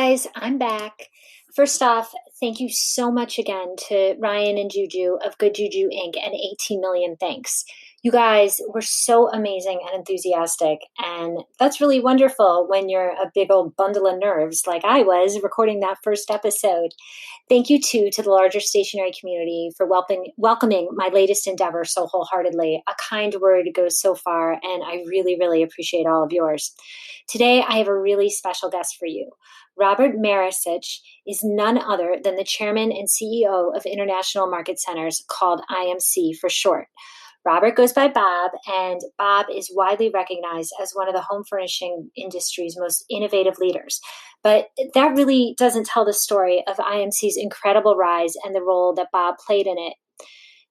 guys, I'm back. First off, thank you so much again to Ryan and Juju of Good Juju Inc. and 18 million thanks. You guys were so amazing and enthusiastic, and that's really wonderful when you're a big old bundle of nerves like I was recording that first episode. Thank you too to the larger stationery community for welcoming my latest endeavor so wholeheartedly. A kind word goes so far, and I really, really appreciate all of yours. Today, I have a really special guest for you. Robert Maricich is none other than the chairman and CEO of International Market Centers, called IMC for short. Robert goes by Bob, and Bob is widely recognized as one of the home furnishing industry's most innovative leaders. But that really doesn't tell the story of IMC's incredible rise and the role that Bob played in it.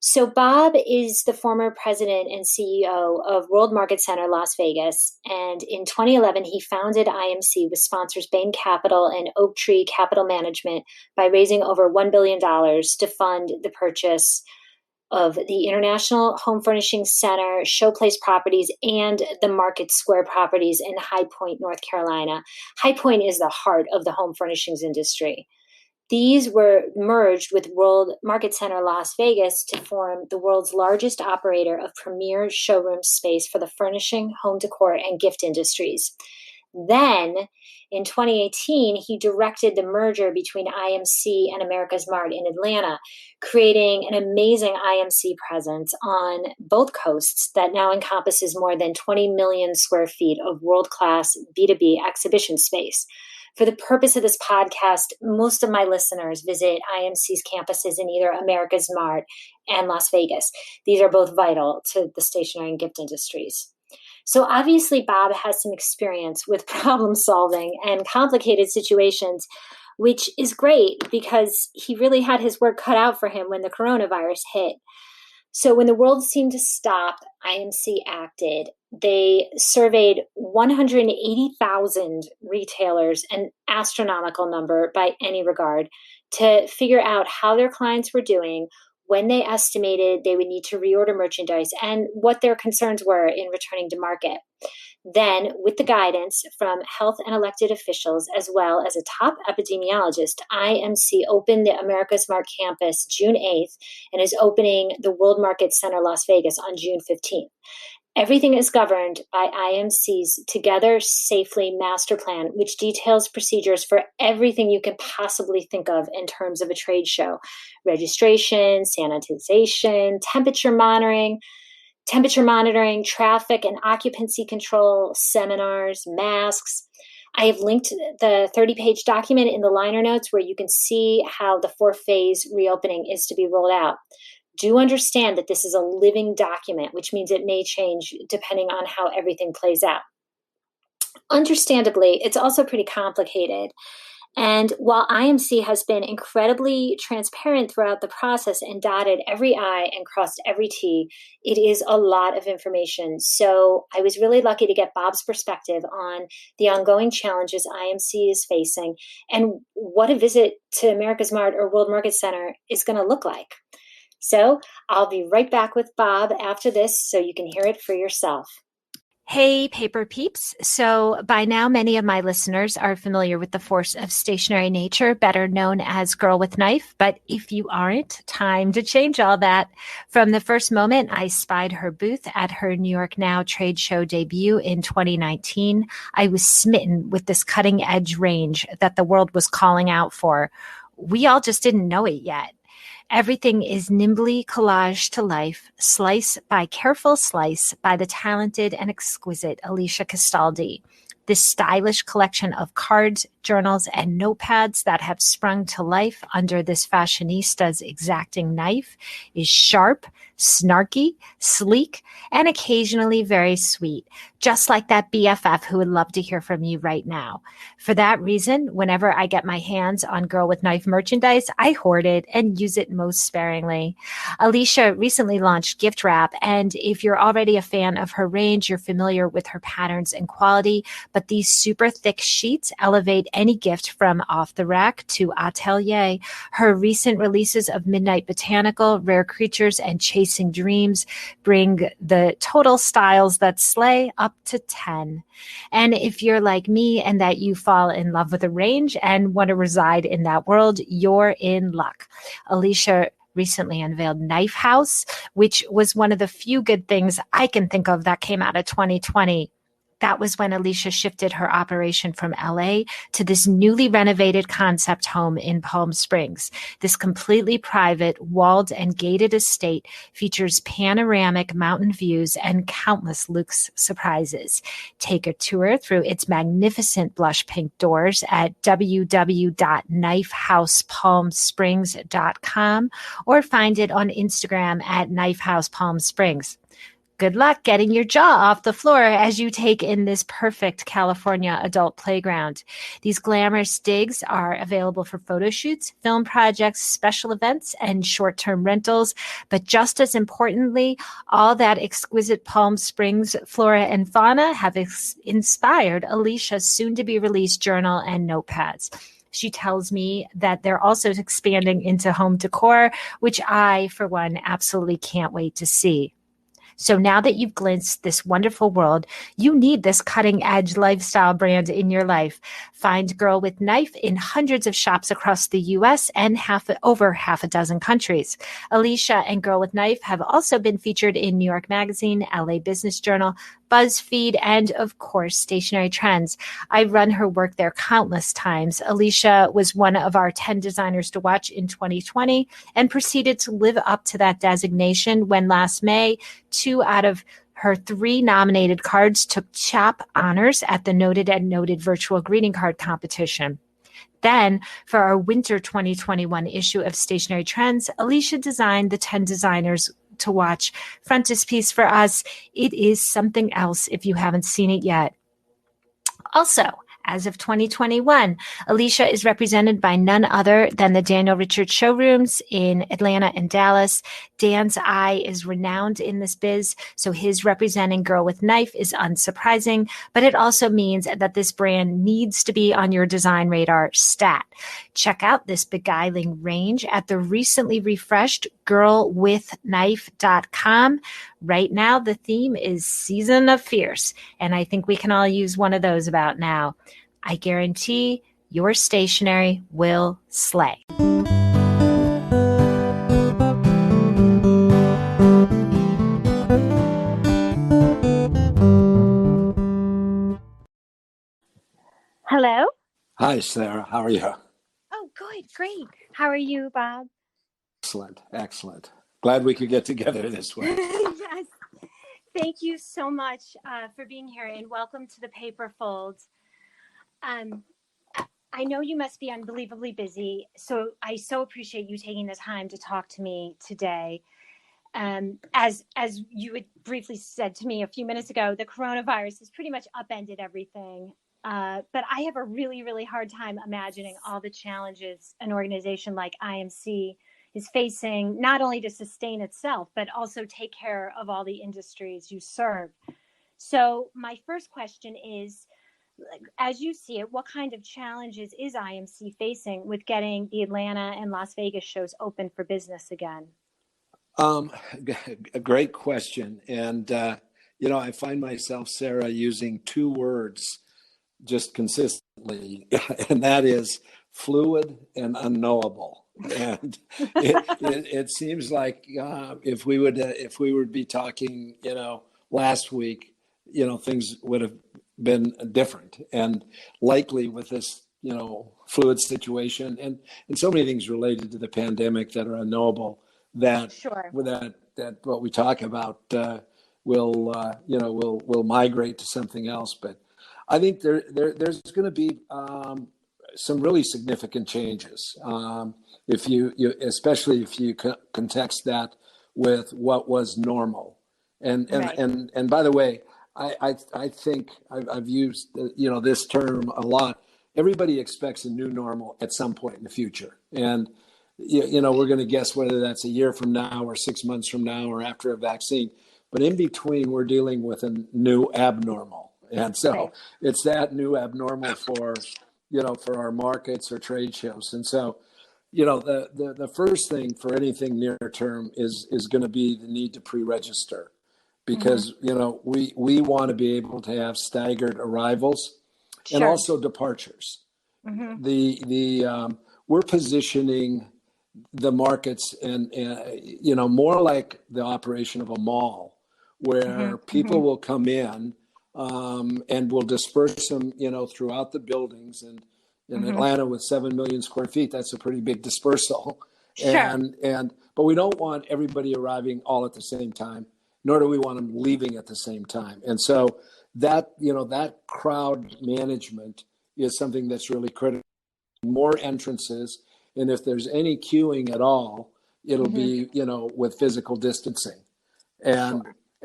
So Bob is the former president and CEO of World Market Center Las Vegas, and in 2011 he founded IMC with sponsors Bain Capital and Oak Tree Capital Management by raising over $1 billion to fund the purchase of the International Home Furnishings Center, Showplace properties, and the Market Square properties in High Point, North Carolina. High Point is the heart of the home furnishings industry. These were merged with World Market Center Las Vegas to form the world's largest operator of premier showroom space for the furnishing, home decor, and gift industries. Then, in 2018, he directed the merger between IMC and AmericasMart in Atlanta, creating an amazing IMC presence on both coasts that now encompasses more than 20 million square feet of world-class B2B exhibition space. For the purpose of this podcast, most of my listeners visit IMC's campuses in either AmericasMart and Las Vegas. These are both vital to the stationery and gift industries. So obviously, Bob has some experience with problem solving and complicated situations, which is great because he really had his work cut out for him when the coronavirus hit. So when the world seemed to stop, IMC acted. They surveyed 180,000 retailers, an astronomical number by any regard, to figure out how their clients were doing, when they estimated they would need to reorder merchandise, and what their concerns were in returning to market. Then, with the guidance from health and elected officials, as well as a top epidemiologist, IMC opened the AmericasMart campus June 8th and is opening the World Market Center Las Vegas on June 15th. Everything is governed by IMC's Together Safely Master Plan, which details procedures for everything you can possibly think of in terms of a trade show: registration, sanitization, temperature monitoring, traffic and occupancy control, seminars, masks. I have linked the 30-page document in the liner notes where you can see how the 4-phase reopening is to be rolled out. Do understand that this is a living document, which means it may change depending on how everything plays out. Understandably, it's also pretty complicated. And while IMC has been incredibly transparent throughout the process and dotted every I and crossed every T, it is a lot of information. So I was really lucky to get Bob's perspective on the ongoing challenges IMC is facing and what a visit to AmericasMart or World Market Center is going to look like. So I'll be right back with Bob after this so you can hear it for yourself. Hey, paper peeps. So by now, many of my listeners are familiar with the force of stationary nature, better known as Girl with Knife. But if you aren't, time to change all that. From the first moment I spied her booth at her New York Now trade show debut in 2019, I was smitten with this cutting edge range that the world was calling out for. We all just didn't know it yet. Everything is nimbly collaged to life, slice by careful slice by the talented and exquisite Alicia Castaldi. This stylish collection of cards, journals, and notepads that have sprung to life under this fashionista's exacting knife is sharp, snarky, sleek, and occasionally very sweet, just like that BFF who would love to hear from you right now. For that reason, whenever I get my hands on Girl with Knife merchandise, I hoard it and use it most sparingly. Alicia recently launched Gift Wrap, and if you're already a fan of her range, you're familiar with her patterns and quality, but these super thick sheets elevate any gift from off the rack to atelier. Her recent releases of Midnight Botanical, Rare Creatures, and Chasing Dreams bring the total styles that slay up to 10. And if you're like me and that you fall in love with a range and want to reside in that world, you're in luck. Alicia recently unveiled Knife House, which was one of the few good things I can think of that came out of 2020. That was when Alicia shifted her operation from LA to this newly renovated concept home in Palm Springs. This completely private, walled and gated estate features panoramic mountain views and countless luxe surprises. Take a tour through its magnificent blush pink doors at www.knifehousepalmsprings.com or find it on Instagram at Knife House Palm Springs. Good luck getting your jaw off the floor as you take in this perfect California adult playground. These glamorous digs are available for photo shoots, film projects, special events, and short-term rentals. But just as importantly, all that exquisite Palm Springs flora and fauna have inspired Alicia's soon-to-be-released journal and notepads. She tells me that they're also expanding into home decor, which I, for one, absolutely can't wait to see. So now that you've glimpsed this wonderful world, you need this cutting-edge lifestyle brand in your life. Find Girl with Knife in hundreds of shops across the U.S. and over half a dozen countries. Alicia and Girl with Knife have also been featured in New York Magazine, LA Business Journal, BuzzFeed, and of course, Stationery Trends. I've run her work there countless times. Alicia was one of our 10 designers to watch in 2020 and proceeded to live up to that designation when last May, 2 out of her 3 nominated cards took CHAP honors at the Noted and Noted virtual greeting card competition. Then, for our winter 2021 issue of Stationery Trends, Alicia designed the 10 designers to watch frontispiece for us. It is something else if you haven't seen it yet. Also, as of 2021, Alicia is represented by none other than the Daniel Richards showrooms in Atlanta and Dallas. Dan's eye is renowned in this biz, so his representing Girl with Knife is unsurprising, but it also means that this brand needs to be on your design radar stat. Check out this beguiling range at the recently refreshed girlwithknife.com. Right now, the theme is Season of Fierce, and I think we can all use one of those about now. I guarantee your stationery will slay. Hello? Hi, Sarah. How are you? Oh, good. Great. How are you, Bob? Excellent. Excellent. Glad we could get together this way. Yes. Thank you so much for being here and welcome to the Paper Fold. I know you must be unbelievably busy, so I so appreciate you taking the time to talk to me today. As you had briefly said to me a few minutes ago, the coronavirus has pretty much upended everything. But I have a really, really hard time imagining all the challenges an organization like IMC is facing, not only to sustain itself, but also take care of all the industries you serve. So my first question is, as you see it, what kind of challenges is IMC facing with getting the Atlanta and Las Vegas shows open for business again? A great question. And, I find myself, Sarah, using 2 words just consistently, and that is fluid and unknowable. And it seems like if we would be talking, last week, things would have been different, and likely with this, fluid situation and so many things related to the pandemic that are unknowable, that Sure. that what we talk about will migrate to something else. But I think there's going to be some really significant changes. If you especially if you context that with what was normal, and Right. and by the way, I think I've used this term a lot. Everybody expects a new normal at some point in the future, and we're going to guess whether that's a year from now or 6 months from now or after a vaccine. But in between, we're dealing with a new abnormal. And so Right. it's that new abnormal for, for our markets or trade shows. And so, the first thing for anything near term is going to be the need to pre-register, because, we want to be able to have staggered arrivals and Sure. also departures. We're positioning the markets and more like the operation of a mall, where people will come in, and we'll disperse them, throughout the buildings. And in Atlanta, with 7 million square feet, that's a pretty big dispersal. Sure. But we don't want everybody arriving all at the same time, nor do we want them leaving at the same time. And so that crowd management is something that's really critical. More entrances, and if there's any queuing at all, it'll be, with physical distancing. And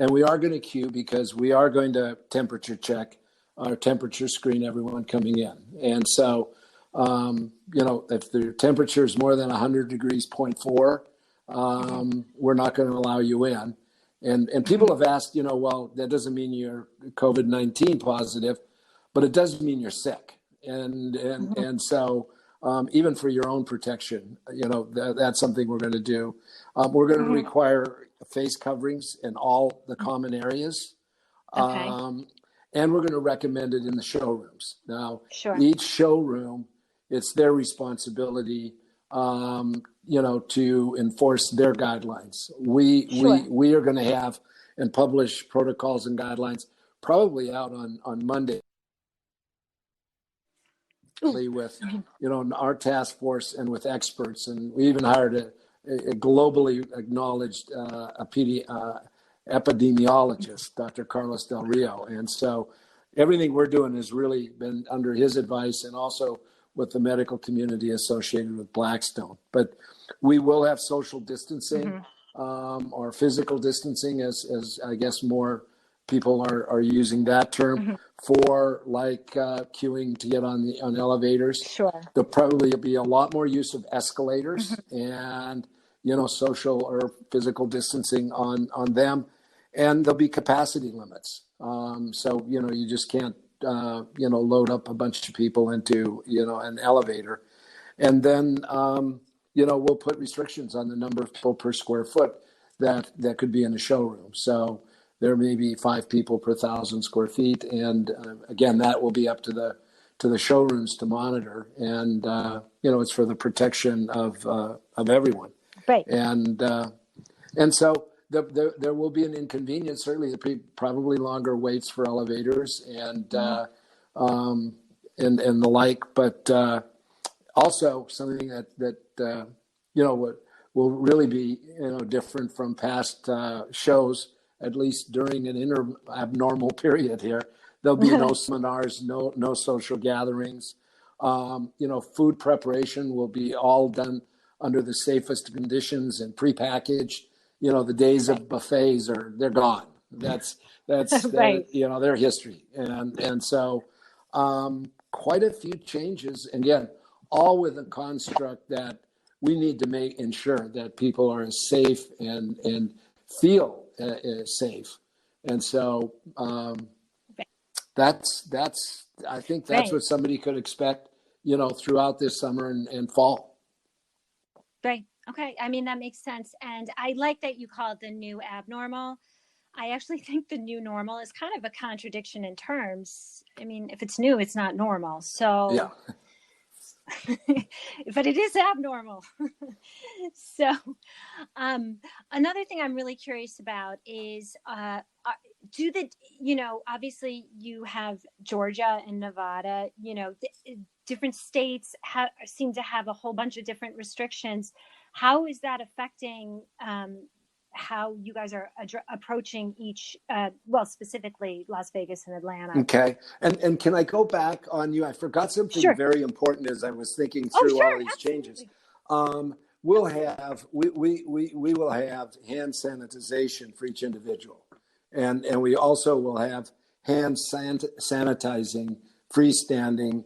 we are going to queue, because we are going to temperature check, or temperature screen everyone coming in. And so, if the temperature is more than 100 degrees, 0.4, we're not going to allow you in. And people have asked, well, that doesn't mean you're COVID-19 positive, but it does mean you're sick. And so, even for your own protection, that's something we're going to do. We're going to require face coverings in all the common areas. And we're going to recommend it in the showrooms. Now, each showroom, it's their responsibility, to enforce their guidelines. We are going to have and publish protocols and guidelines probably out on Monday. With our task force and with experts, and we even hired a globally acknowledged epidemiologist, Dr. Carlos Del Rio. And so everything we're doing has really been under his advice, and also with the medical community associated with Blackstone. But we will have social distancing, or physical distancing, as I guess more people are using that term, for queuing to get on elevators. Sure. There'll probably be a lot more use of escalators, and social or physical distancing on them, and there'll be capacity limits. So you just can't load up a bunch of people into an elevator. And then we'll put restrictions on the number of people per square foot that could be in a showroom. So there may be 5 people per 1,000 square feet, and again, that will be up to the showrooms to monitor. And it's for the protection of everyone. Right. And so there will be an inconvenience. Certainly, probably longer waits for elevators and the like. But also something that will really be different from past shows. At least during an abnormal period here, there'll be no seminars, no social gatherings. Food preparation will be all done under the safest conditions and prepackaged. The days of buffets they're gone. That's right. Their history. And so quite a few changes. Again, all with a construct that we need to ensure that people are safe and feel safe. And so that's I think that's what somebody could expect throughout this summer and fall. Right. Okay. I mean, that makes sense. And I like that you call it the new abnormal. I actually think the new normal is kind of a contradiction in terms. I mean, if it's new, it's not normal. So yeah. But it is abnormal. So another thing I'm really curious about is obviously you have Georgia and Nevada, different states seem to have a whole bunch of different restrictions. How is that affecting how you guys are approaching each, specifically Las Vegas and Atlanta? Okay. And can I go back on you? I forgot something very important as I was thinking through all these changes. We'll have, we will have hand sanitization for each individual. And we also will have hand sanitizing, freestanding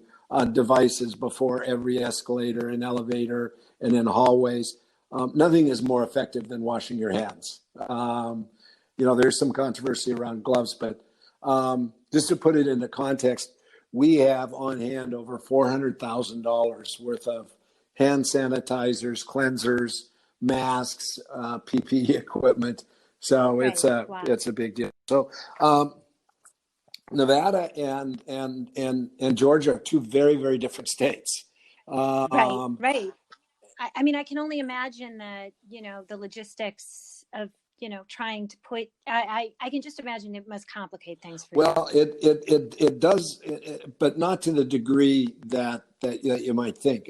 devices before every escalator and elevator and in hallways. Nothing is more effective than washing your hands. There's some controversy around gloves, but just to put it into context, we have on hand over $400,000 worth of hand sanitizers, cleansers, masks, PPE equipment. So it's a big deal. So Nevada and Georgia are two very, very different states. Right. I mean, I can only imagine that, the logistics of, trying to put, I can just imagine it must complicate things for you. Well, it does, but not to the degree that you might think,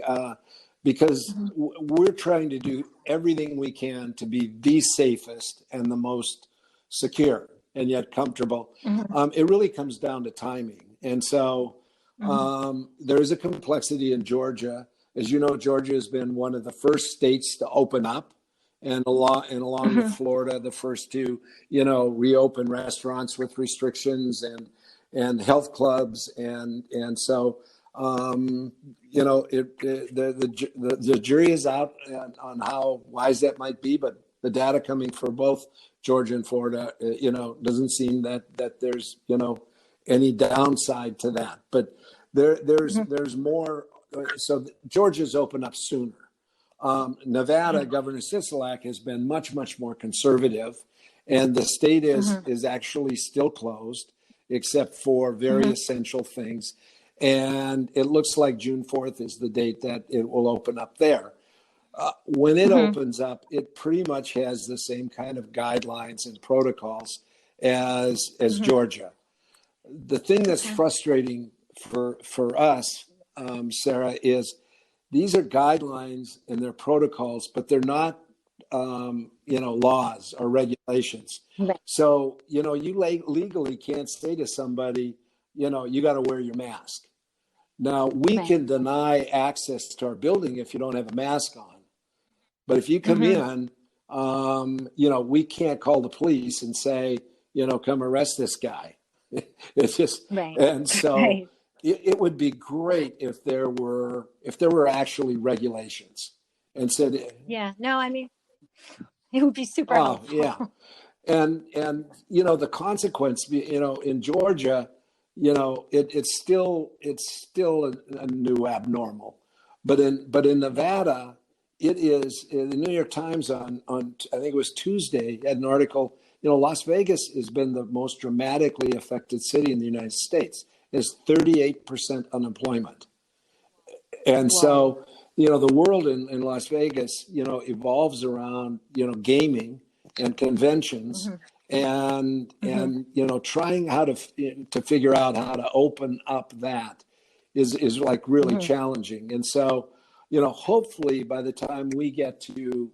because we're trying to do everything we can to be the safest and the most secure and yet comfortable. It really comes down to timing. And so there is a complexity in Georgia. As you know, Georgia has been one of the first states to open up, and along with Florida, the first to, reopen restaurants with restrictions and health clubs. And so, the jury is out on how wise that might be, but the data coming for both Georgia and Florida, doesn't seem that there's, any downside to that. But there's more. So Georgia's opened up sooner. Nevada, Governor Sisolak has been much, much more conservative, and the state is actually still closed, except for very essential things. And it looks like June 4th is the date that it will open up there. When it opens up, it pretty much has the same kind of guidelines and protocols as Georgia. The thing that's frustrating for us, Sarah, is these are guidelines and they're protocols, but they're not, laws or regulations. Right. So, you legally can't say to somebody, you got to wear your mask. Now, we can deny access to our building if you don't have a mask on. But if you come in, we can't call the police and say, come arrest this guy. It's just, and so it would be great if there were actually regulations and said, it would be super helpful. Yeah. And the consequence, in Georgia, it's still a new abnormal, but in Nevada, it is. The New York Times on I think it was Tuesday had an article. Las Vegas has been the most dramatically affected city in the United States. Is 38% unemployment, and so the world in Las Vegas evolves around gaming and conventions. And trying how to figure out how to open up that is like really challenging. And so, hopefully by the time we get to,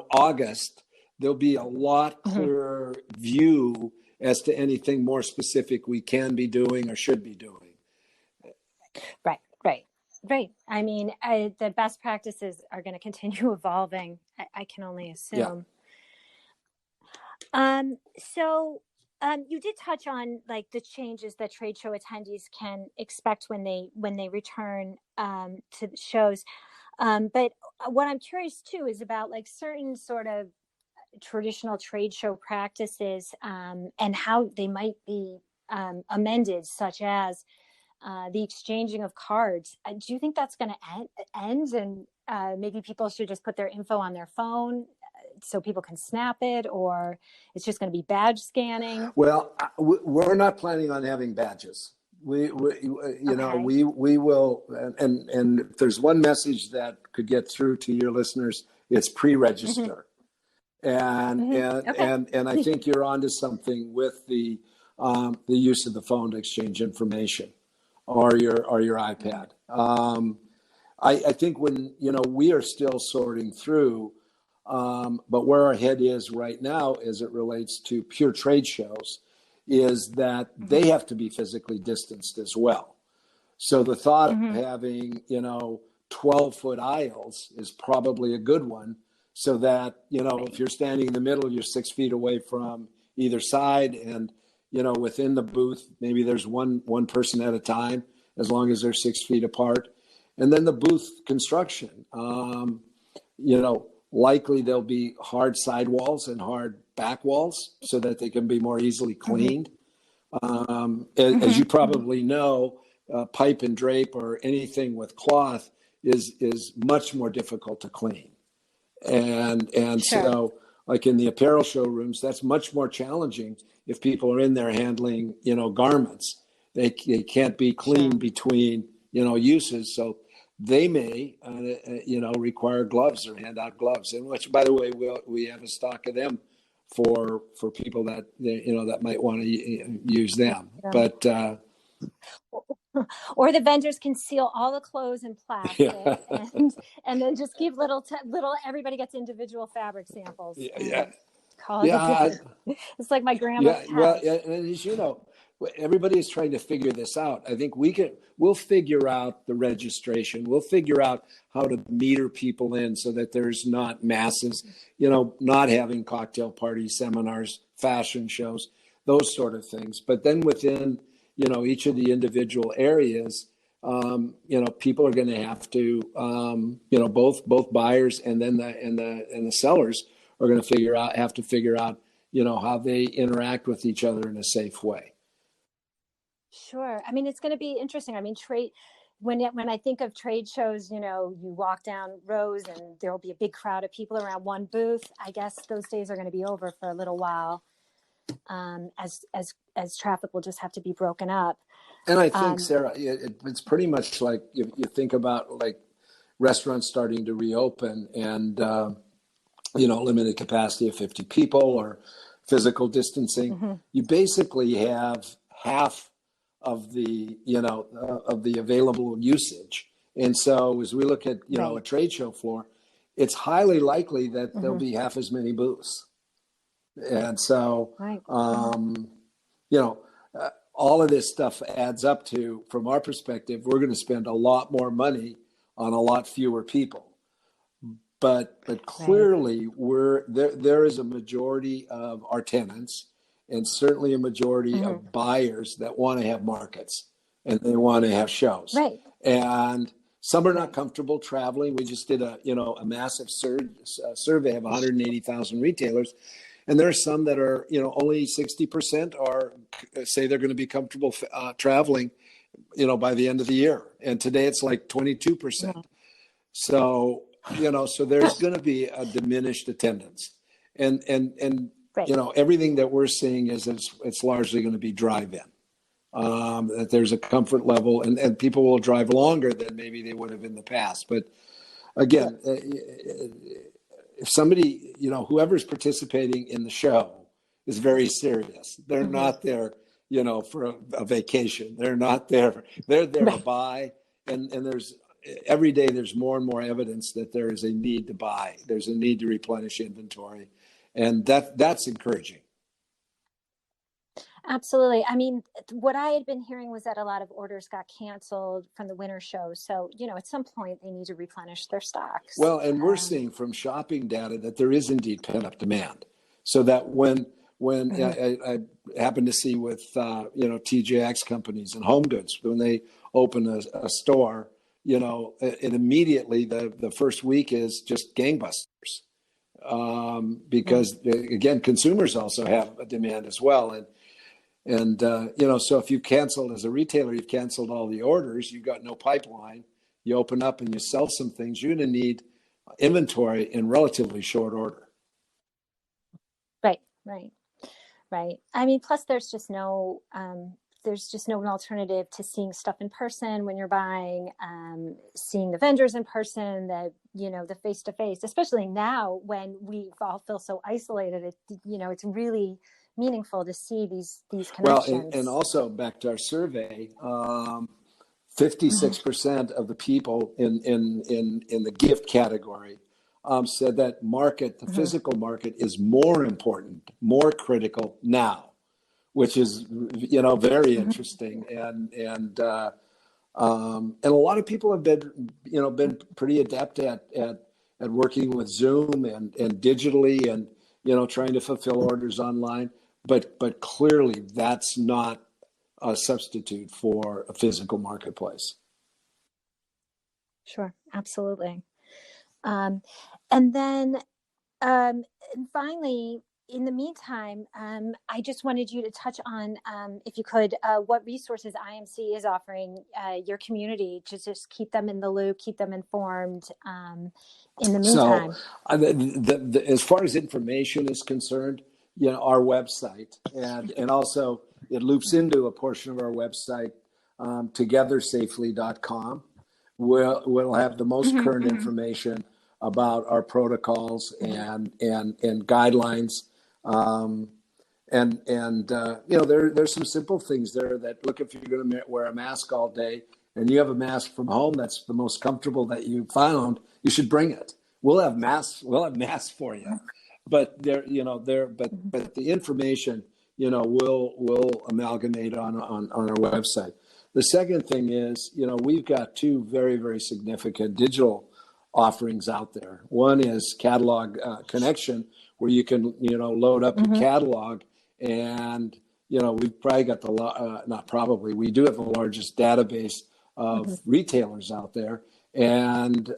August, there'll be a lot clearer view as to anything more specific we can be doing or should be doing. Right. I mean, the best practices are going to continue evolving. I can only assume. Yeah. So you did touch on like the changes that trade show attendees can expect when they return to the shows. But what I'm curious too is about like certain sort of traditional trade show practices and how they might be amended, such as the exchanging of cards. Do you think that's going to end and maybe people should just put their info on their phone so people can snap it, or it's just going to be badge scanning? Well, we're not planning on having badges. We will, and if there's one message that could get through to your listeners, it's pre-register. And I think you're onto something with the use of the phone to exchange information, or your iPad. I think when we are still sorting through. But where our head is right now as it relates to pure trade shows is that they have to be physically distanced as well. So the thought of having, 12-foot aisles is probably a good one, so that, if you're standing in the middle, you're 6 feet away from either side, and, within the booth, maybe there's one person at a time, as long as they're 6 feet apart. And then the booth construction, likely there'll be hard sidewalls and hard back walls so that they can be more easily cleaned. As you probably know, pipe and drape or anything with cloth is much more difficult to clean. And Sure. so, like in the apparel showrooms, that's much more challenging if people are in there handling, garments. They can't be clean Sure. between, uses. So they may, require gloves or hand out gloves. And which, by the way, we have a stock of them for people that, that might want to use them. But or the vendors can seal all the clothes in plastic yeah, and then just give little everybody gets individual fabric samples yeah, and call it yeah. a day. It's like my grandma's Yeah, well, couch. and as you know, everybody is trying to figure this out. I think we'll figure out the registration. We'll figure out how to meter people in so that there's not masses, not having cocktail parties, seminars, fashion shows, those sort of things. But then within, each of the individual areas, people are going to have to, both buyers and then the sellers are going to have to figure out, how they interact with each other in a safe way. Sure. I mean, it's going to be interesting. I mean, when I think of trade shows, you walk down rows and there'll be a big crowd of people around one booth. I guess those days are going to be over for a little while, as traffic will just have to be broken up. And I think, Sarah, it's pretty much like you think about like restaurants starting to reopen and, limited capacity of 50 people or physical distancing. Mm-hmm. You basically have half of the, of the available usage. And so as we look at, Right. a trade show floor, it's highly likely that Mm-hmm. there'll be half as many booths. And so, Right. all of this stuff adds up to, from our perspective, we're going to spend a lot more money on a lot fewer people. But clearly, there is a majority of our tenants, and certainly a majority Mm-hmm. of buyers that want to have markets and they want to have shows. Right. And some are not comfortable traveling. We just did a massive survey of 180,000 retailers, and there are some that are only 60% are say they're going to be comfortable traveling, by the end of the year. And today it's like 22%. Mm-hmm. So so there's going to be a diminished attendance, and Right. everything that we're seeing is it's largely going to be drive-in. That there's a comfort level, and people will drive longer than maybe they would have in the past. But again, if somebody, whoever's participating in the show is very serious, they're Mm-hmm. not there, for a vacation. They're not there. They're there to Right. buy, and there's every day there's more and more evidence that there is a need to buy. There's a need to replenish inventory, and that's encouraging. Absolutely. I mean, what I had been hearing was that a lot of orders got canceled from the winter show. So, at some point they need to replenish their stocks. Well, and we're seeing from shopping data that there is indeed pent-up demand. So that when Mm-hmm. I happen to see with TJX companies and home goods, when they open a store, it immediately the first week is just gangbusters, because again, consumers also have a demand as well. And so if you canceled as a retailer, you've canceled all the orders, you've got no pipeline, you open up and you sell some things, you're going to need inventory in relatively short order. Right. I mean, plus there's just no alternative to seeing stuff in person when you're buying, seeing the vendors in person, the face to face, especially now when we all feel so isolated. It's really meaningful to see these connections. Well, and also back to our survey, 56% of the people in the gift category said that the physical market is more important, more critical now, which is very interesting. And a lot of people have been pretty adept at working with Zoom and digitally and trying to fulfill orders online. But clearly that's not a substitute for a physical marketplace. Sure, absolutely. And then and finally, in the meantime, I just wanted you to touch on, if you could, what resources IMC is offering your community to just keep them in the loop, keep them informed in the meantime. So, as far as information is concerned, our website, and also it loops into a portion of our website, togethersafely.com. We'll have the most current information about our protocols and guidelines. There's some simple things there that, look, if you're going to wear a mask all day and you have a mask from home that's the most comfortable that you found, you should bring it. We'll have masks for you. But but the information, we'll amalgamate on our website. The second thing is, we've got two very, very significant digital offerings out there. One is catalog connection, where you can, load up your catalog, and, we've probably got we do have the largest database of retailers out there. And,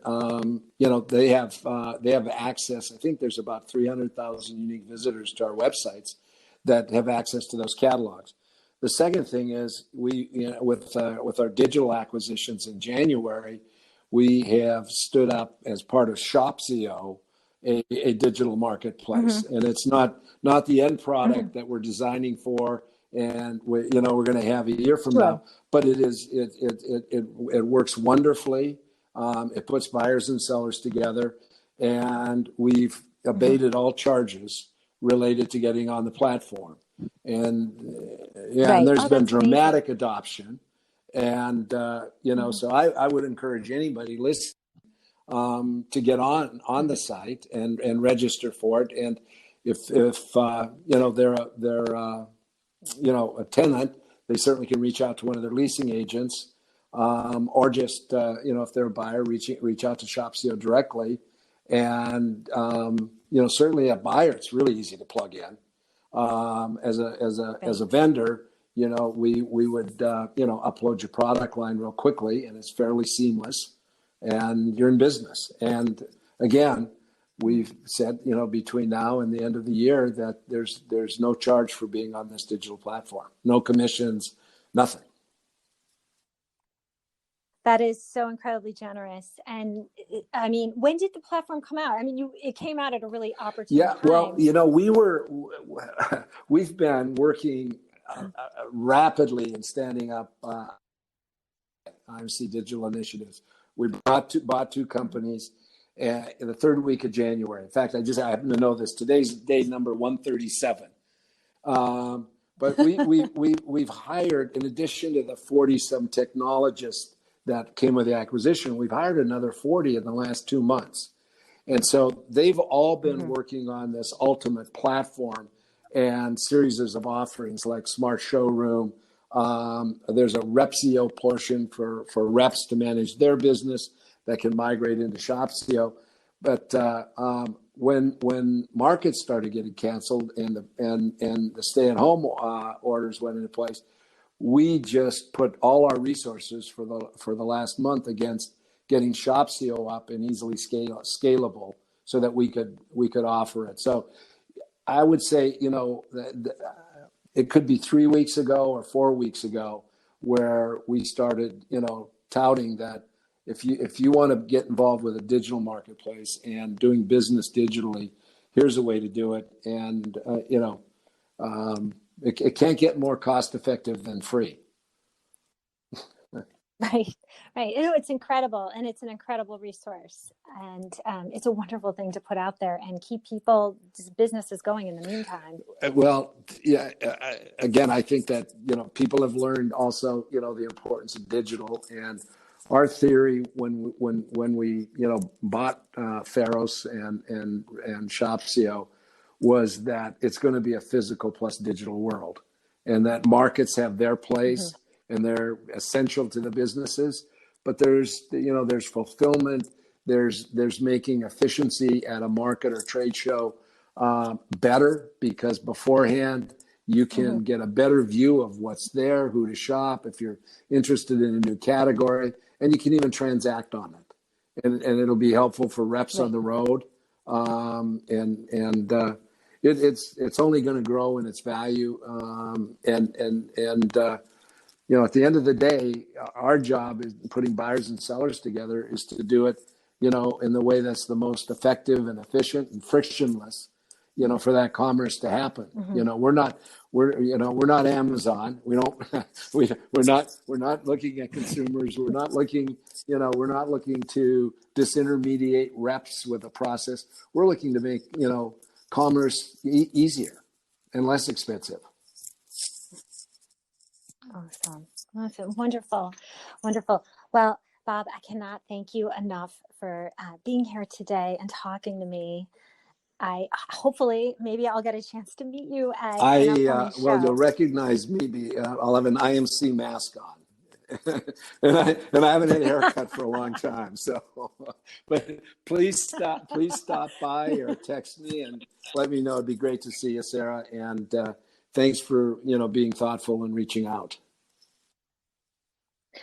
they have access. I think there's about 300,000 unique visitors to our websites that have access to those catalogs. The second thing is with our digital acquisitions in January, we have stood up as part of Shopsio, a digital marketplace, and it's not the end product that we're designing for, and we're going to have a year from now, but it works wonderfully. It puts buyers and sellers together, and we've abated all charges related to getting on the platform. And and there's been dramatic adoption. And, so I would encourage anybody listening to get on the site and register for it. And if they're a tenant, they certainly can reach out to one of their leasing agents, or just, if they're a buyer, reach out to Shopsio directly. And, certainly a buyer, it's really easy to plug in. As a vendor, we would, upload your product line real quickly, and it's fairly seamless, and you're in business. And again, we've said, between now and the end of the year, that there's no charge for being on this digital platform, no commissions, nothing. That is so incredibly generous. And I mean, when did the platform come out? I mean, it came out at a really opportune time. Well, we've been working rapidly in standing up IMC digital initiatives. We bought two companies in the third week of January. In fact, I happen to know this. Today's day number 137. But we've hired, in addition to the 40-some technologists that came with the acquisition, we've hired another 40 in the last 2 months. And so they've all been working on this ultimate platform and series of offerings like Smart Showroom. There's a Repsio portion for reps to manage their business that can migrate into Shopsio. But when markets started getting canceled and the stay-at-home orders went into place, we just put all our resources for the last month against getting Shopsio up and easily scalable, so that we could offer it. So I would say, it could be 3 weeks ago or 4 weeks ago where we started, touting that if you want to get involved with a digital marketplace and doing business digitally, here's a way to do it. And, it can't get more cost effective than free. Right. It's incredible, and it's an incredible resource, and it's a wonderful thing to put out there and keep businesses going in the meantime. Well, yeah. Again, I think that people have learned also the importance of digital, and our theory when we bought Pharos and Shopsio was that it's going to be a physical plus digital world, and that markets have their place and they're essential to the businesses. But there's fulfillment, there's making efficiency at a market or trade show better, because beforehand you can get a better view of what's there, who to shop, if you're interested in a new category, and you can even transact on it, and it'll be helpful for reps on the road. it's only going to grow in its value. At the end of the day, our job is putting buyers and sellers together is to do it, in the way that's the most effective and efficient and frictionless, for that commerce to happen. Mm-hmm. We're not Amazon. We don't, we're not looking at consumers. We're not looking to disintermediate reps with a process. We're looking to make, commerce easier and less expensive. Awesome. Wonderful. Wonderful. Well, Bob, I cannot thank you enough for being here today and talking to me. Hopefully maybe I'll get a chance to meet you at an upcoming show. Well, you'll recognize me. I'll have an IMC mask on. and I haven't had a haircut for a long time. So, but please stop by or text me and let me know. It'd be great to see you, Sarah. And thanks for, being thoughtful and reaching out.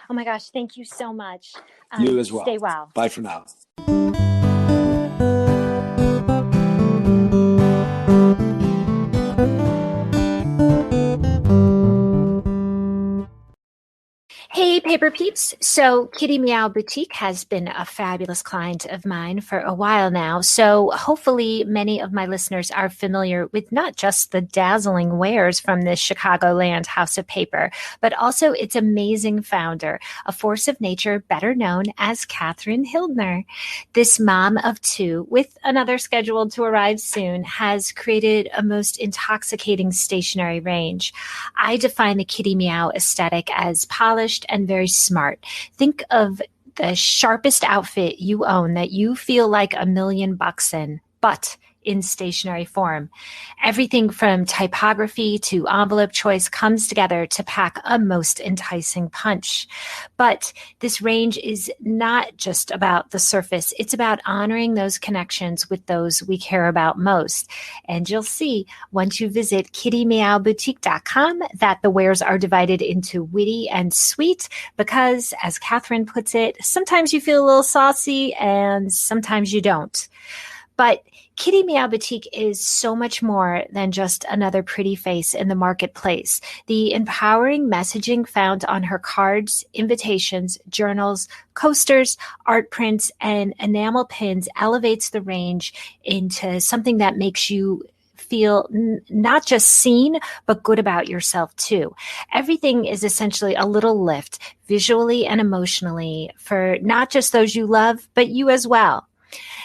Oh my gosh. Thank you so much. You as well. Stay well. Bye for now. Hey, Paper Peeps. So Kitty Meow Boutique has been a fabulous client of mine for a while now. So hopefully many of my listeners are familiar with not just the dazzling wares from this Chicagoland house of paper, but also its amazing founder, a force of nature better known as Catherine Hildner. This mom of two, with another scheduled to arrive soon, has created a most intoxicating stationery range. I define the Kitty Meow aesthetic as polished and very smart. Think of the sharpest outfit you own that you feel like $1 million in, but in stationery form. Everything from typography to envelope choice comes together to pack a most enticing punch. But this range is not just about the surface. It's about honoring those connections with those we care about most. And you'll see once you visit kittymeowboutique.com that the wares are divided into witty and sweet because, as Catherine puts it, sometimes you feel a little saucy and sometimes you don't. But Kitty Meow Boutique is so much more than just another pretty face in the marketplace. The empowering messaging found on her cards, invitations, journals, coasters, art prints, and enamel pins elevates the range into something that makes you feel not just seen, but good about yourself too. Everything is essentially a little lift, visually and emotionally, for not just those you love, but you as well.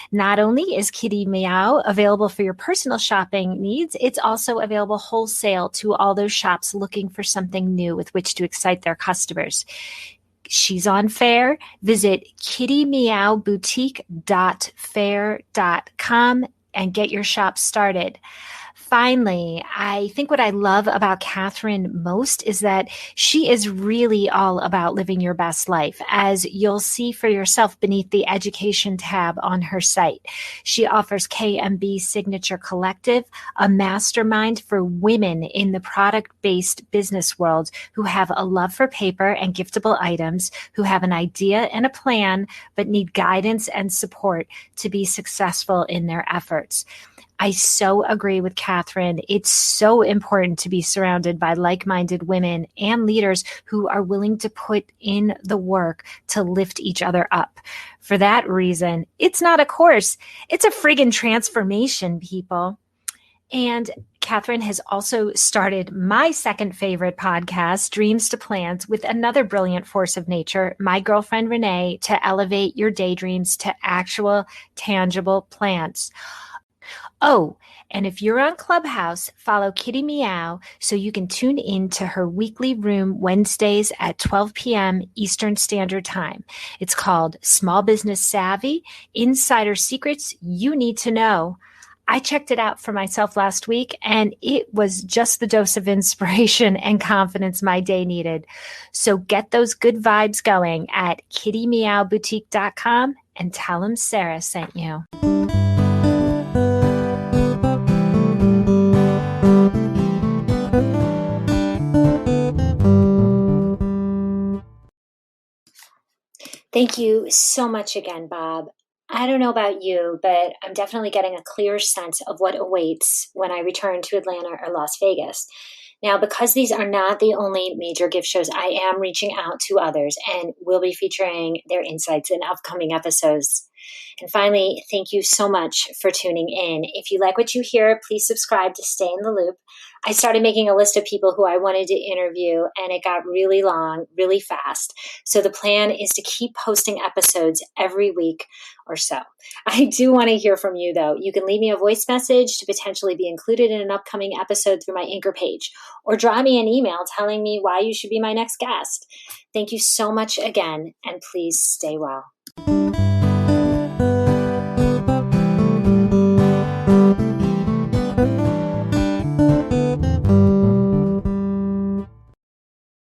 Not only is Kitty Meow available for your personal shopping needs, it's also available wholesale to all those shops looking for something new with which to excite their customers. She's on Fair. Visit kittymeowboutique.fair.com and get your shop started. Finally, I think what I love about Catherine most is that she is really all about living your best life, as you'll see for yourself beneath the education tab on her site. She offers KMB Signature Collective, a mastermind for women in the product-based business world who have a love for paper and giftable items, who have an idea and a plan, but need guidance and support to be successful in their efforts. I so agree with Catherine. It's so important to be surrounded by like-minded women and leaders who are willing to put in the work to lift each other up. For that reason, it's not a course. It's a friggin' transformation, people. And Catherine has also started my second favorite podcast, Dreams to Plans, with another brilliant force of nature, my girlfriend Renee, to elevate your daydreams to actual, tangible plans. Oh, and if you're on Clubhouse, follow Kitty Meow so you can tune in to her weekly room Wednesdays at 12 p.m. Eastern Standard Time. It's called Small Business Savvy, Insider Secrets You Need to Know. I checked it out for myself last week, and it was just the dose of inspiration and confidence my day needed. So get those good vibes going at kittymeowboutique.com and tell them Sarah sent you. Thank you so much again, Bob. I don't know about you, but I'm definitely getting a clear sense of what awaits when I return to Atlanta or Las Vegas. Now, because these are not the only major gift shows, I am reaching out to others and will be featuring their insights in upcoming episodes. And finally, thank you so much for tuning in. If you like what you hear, please subscribe to stay in the loop. I started making a list of people who I wanted to interview, and it got really long, really fast. So the plan is to keep posting episodes every week or so. I do want to hear from you, though. You can leave me a voice message to potentially be included in an upcoming episode through my Anchor page, or drop me an email telling me why you should be my next guest. Thank you so much again, and please stay well.